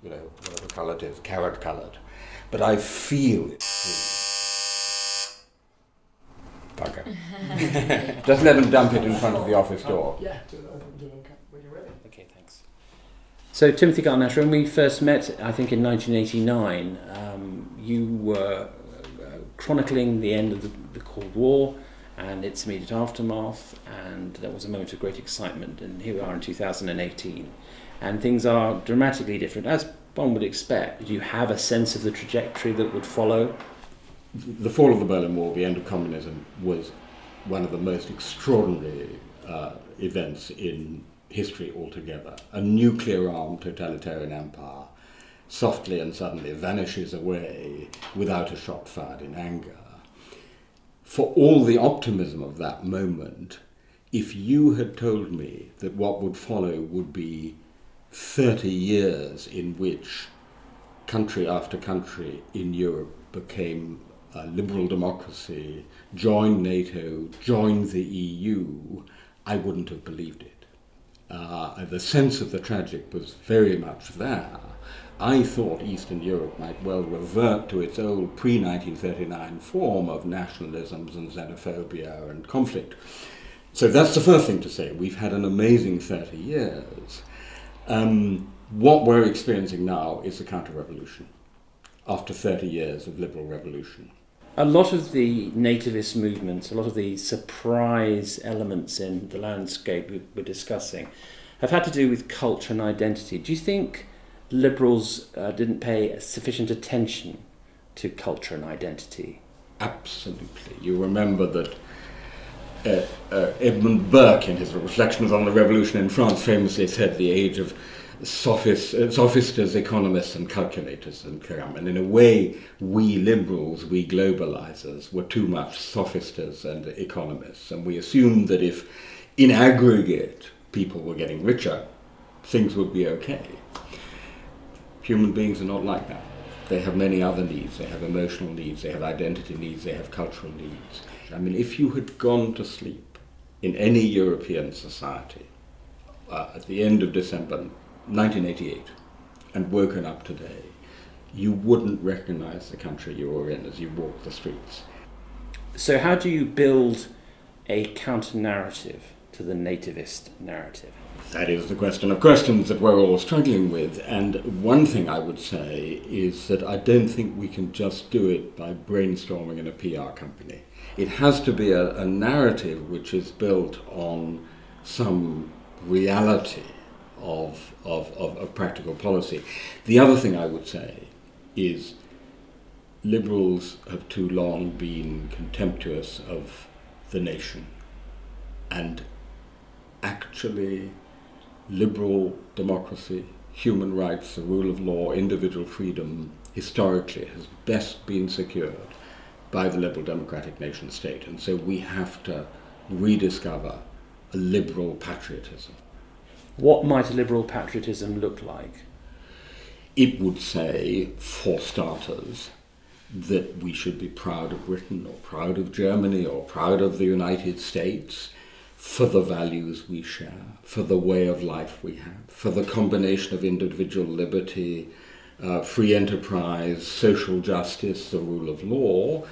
whatever colour it is, carrot coloured. But I feel it. Bugger. Just let them dump it in front of the office door. Yeah, when you're ready. Okay, thanks. So Timothy Garton Ash, when we first met, I think in 1989, you were chronicling the end of the Cold War and its immediate aftermath, and there was a moment of great excitement, and here we are in 2018, and things are dramatically different, as one would expect. Did you have a sense of the trajectory that would follow? The fall of the Berlin Wall, the end of communism, was one of the most extraordinary events in history altogether. A nuclear-armed totalitarian empire softly and suddenly vanishes away without a shot fired in anger. For all the optimism of that moment, if you had told me that what would follow would be 30 years in which country after country in Europe became a liberal democracy, joined NATO, joined the EU, I wouldn't have believed it. The sense of the tragic was very much there. I thought Eastern Europe might well revert to its old pre-1939 form of nationalisms and xenophobia and conflict. So that's the first thing to say. We've had an amazing 30 years. What we're experiencing now is the counter-revolution after 30 years of liberal revolution. A lot of the nativist movements, a lot of the surprise elements in the landscape we're discussing have had to do with culture and identity. Do you think liberals didn't pay sufficient attention to culture and identity? Absolutely. You remember that Edmund Burke, in his Reflections on the Revolution in France, famously said the age of sophisters, economists and calculators had come. And in a way, we liberals, we globalizers, were too much sophisters and economists. And we assumed that if, in aggregate, people were getting richer, things would be okay. Human beings are not like that. They have many other needs. They have emotional needs, they have identity needs, they have cultural needs. I mean, if you had gone to sleep in any European society at the end of December 1988 and woken up today, you wouldn't recognize the country you were in as you walked the streets. So how do you build a counter-narrative to the nativist narrative? That is the question of questions that we're all struggling with. And one thing I would say is that I don't think we can just do it by brainstorming in a PR company. It has to be a narrative which is built on some reality of practical policy. The other thing I would say is liberals have too long been contemptuous of the nation, and actually liberal democracy, human rights, the rule of law, individual freedom, historically has best been secured by the liberal democratic nation state. And so we have to rediscover a liberal patriotism. What might a liberal patriotism look like? It would say, for starters, that we should be proud of Britain or proud of Germany or proud of the United States for the values we share, for the way of life we have, for the combination of individual liberty, free enterprise, social justice, the rule of law.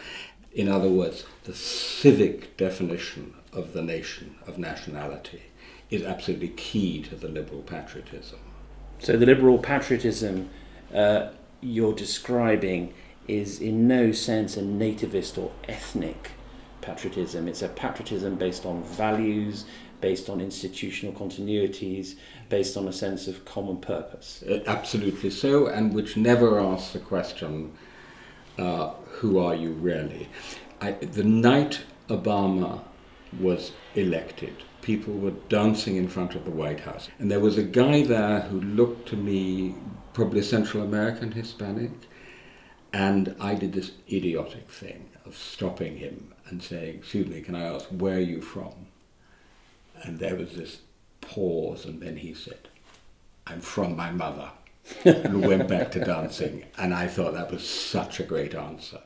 In other words, the civic definition of the nation, of nationality, is absolutely key to the liberal patriotism. So the liberal patriotism you're describing is in no sense a nativist or ethnic patriotism. It's a patriotism based on values, based on institutional continuities, based on a sense of common purpose. Absolutely so, and which never asks the question, who are you really? The night Obama was elected, people were dancing in front of the White House, and there was a guy there who looked to me probably Central American Hispanic, and I did this idiotic thing of stopping him and saying, "Excuse me, can I ask, where are you from?" And there was this pause, and then he said, "I'm from my mother," and went back to dancing. And I thought that was such a great answer.